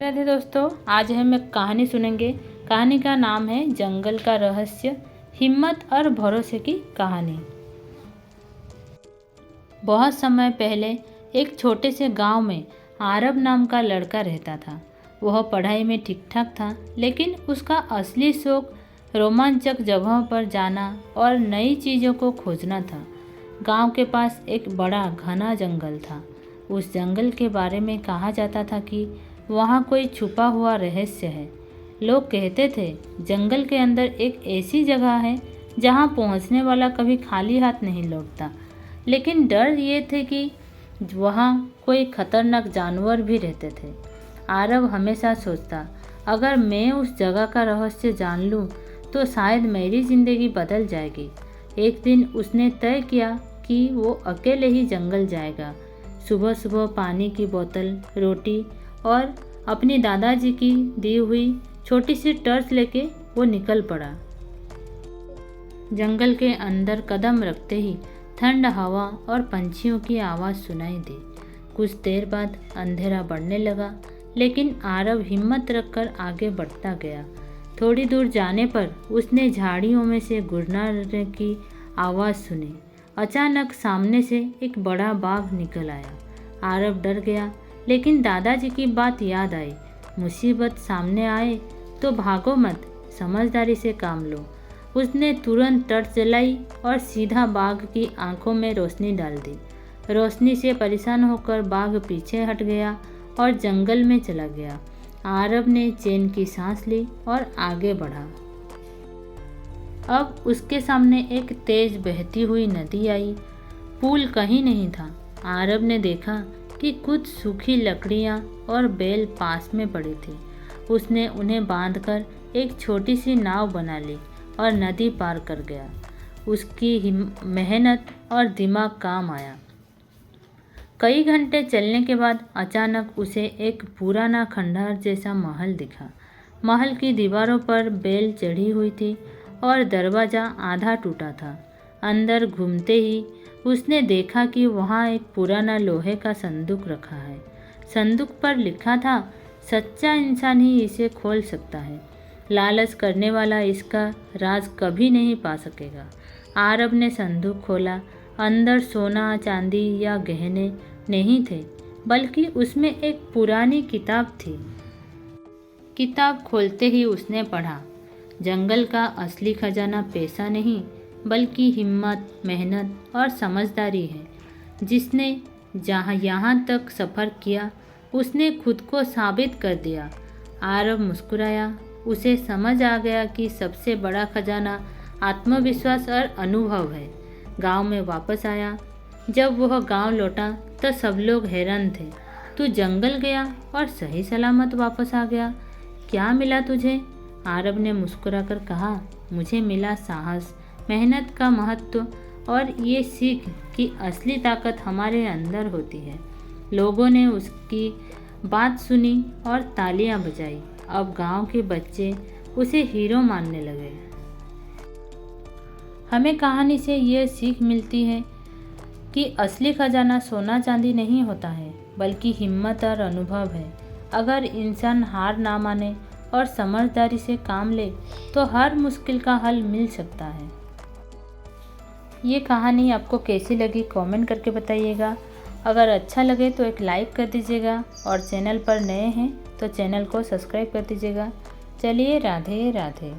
राधे दोस्तों, आज हम एक कहानी सुनेंगे। कहानी का नाम है जंगल का रहस्य, हिम्मत और भरोसे की कहानी। बहुत समय पहले एक छोटे से गांव में आरब नाम का लड़का रहता था। वह पढ़ाई में ठीक ठाक था, लेकिन उसका असली शौक रोमांचक जगहों पर जाना और नई चीज़ों को खोजना था। गांव के पास एक बड़ा घना जंगल था। उस जंगल के बारे में कहा जाता था कि वहाँ कोई छुपा हुआ रहस्य है। लोग कहते थे जंगल के अंदर एक ऐसी जगह है जहाँ पहुँचने वाला कभी खाली हाथ नहीं लौटता। लेकिन डर ये थे कि वहाँ कोई खतरनाक जानवर भी रहते थे। आरव हमेशा सोचता, अगर मैं उस जगह का रहस्य जान लूँ तो शायद मेरी ज़िंदगी बदल जाएगी। एक दिन उसने तय किया कि वो अकेले ही जंगल जाएगा। सुबह सुबह पानी की बोतल, रोटी और अपनी दादाजी की दी हुई छोटी सी टॉर्च लेके वो निकल पड़ा। जंगल के अंदर कदम रखते ही ठंड हवा और पंछियों की आवाज़ सुनाई दी। कुछ देर बाद अंधेरा बढ़ने लगा, लेकिन आरव हिम्मत रखकर आगे बढ़ता गया। थोड़ी दूर जाने पर उसने झाड़ियों में से गुर्राने की आवाज़ सुनी। अचानक सामने से एक बड़ा बाघ निकल आया। आरव डर गया, लेकिन दादाजी की बात याद आई, मुसीबत सामने आए तो भागो मत, समझदारी से काम लो। उसने तुरंत टॉर्च जलाई और सीधा बाघ की आंखों में रोशनी डाल दी। रोशनी से परेशान होकर बाघ पीछे हट गया और जंगल में चला गया। आरव ने चैन की सांस ली और आगे बढ़ा। अब उसके सामने एक तेज बहती हुई नदी आई। पुल कहीं नहीं था। आरव ने देखा कि कुछ सूखी लकड़ियाँ और बेल पास में पड़ी थी। उसने उन्हें बांधकर एक छोटी सी नाव बना ली और नदी पार कर गया। उसकी मेहनत और दिमाग काम आया। कई घंटे चलने के बाद अचानक उसे एक पुराना खंडहर जैसा महल दिखा। महल की दीवारों पर बेल चढ़ी हुई थी और दरवाज़ा आधा टूटा था। अंदर घूमते ही उसने देखा कि वहाँ एक पुराना लोहे का संदूक रखा है। संदूक पर लिखा था, सच्चा इंसान ही इसे खोल सकता है। लालच करने वाला इसका राज कभी नहीं पा सकेगा। आरव ने संदूक खोला। अंदर सोना, चांदी या गहने नहीं थे, बल्कि उसमें एक पुरानी किताब थी। किताब खोलते ही उसने पढ़ा, जंगल का असली खजाना पैसा नहीं, बल्कि हिम्मत, मेहनत और समझदारी है। जिसने यहाँ तक सफ़र किया, उसने खुद को साबित कर दिया। आरव मुस्कुराया। उसे समझ आ गया कि सबसे बड़ा खजाना आत्मविश्वास और अनुभव है। गांव में वापस आया। जब वह गांव लौटा तो सब लोग हैरान थे। तू जंगल गया और सही सलामत वापस आ गया, क्या मिला तुझे? आरव ने मुस्कुराकर कहा, मुझे मिला साहस, मेहनत का महत्व और ये सीख कि असली ताकत हमारे अंदर होती है। लोगों ने उसकी बात सुनी और तालियां बजाई। अब गांव के बच्चे उसे हीरो मानने लगे। हमें कहानी से ये सीख मिलती है कि असली खजाना सोना चांदी नहीं होता है, बल्कि हिम्मत और अनुभव है। अगर इंसान हार ना माने और समझदारी से काम ले तो हर मुश्किल का हल मिल सकता है। ये कहानी आपको कैसी लगी कमेंट करके बताइएगा। अगर अच्छा लगे तो एक लाइक कर दीजिएगा और चैनल पर नए हैं तो चैनल को सब्सक्राइब कर दीजिएगा। चलिए, राधे राधे।